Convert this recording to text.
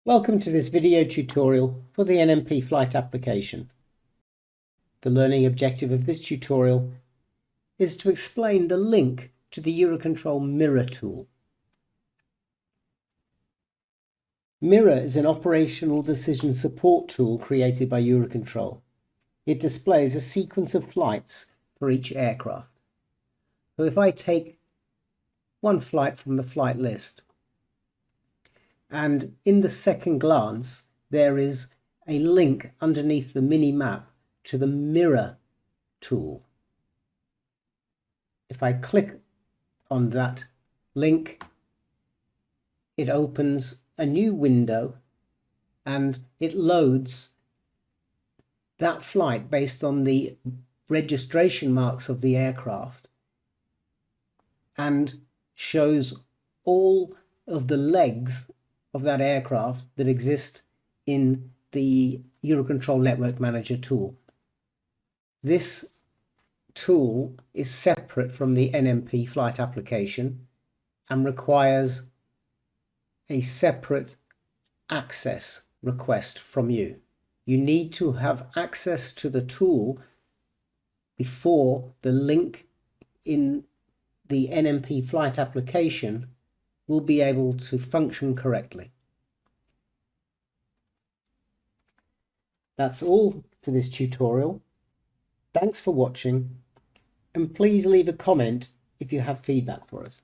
Welcome to this video tutorial for the NMP flight application. The learning objective of this tutorial is to explain the link to the Eurocontrol Mirror tool. Mirror is an operational decision support tool created by Eurocontrol. It displays a sequence of flights for each aircraft. So if I take one flight from the flight list, and in the second glance there is a link underneath the mini map to the Mirror tool. If I click on that link, it opens a new window and it loads that flight based on the registration marks of the aircraft and shows all of the legs of that aircraft that exist in the Eurocontrol Network Manager tool. This tool is separate from the NMP flight application and requires a separate access request from you. You need to have access to the tool before the link in the NMP flight application will be able to function correctly. That's all for this tutorial. Thanks for watching, and please leave a comment if you have feedback for us.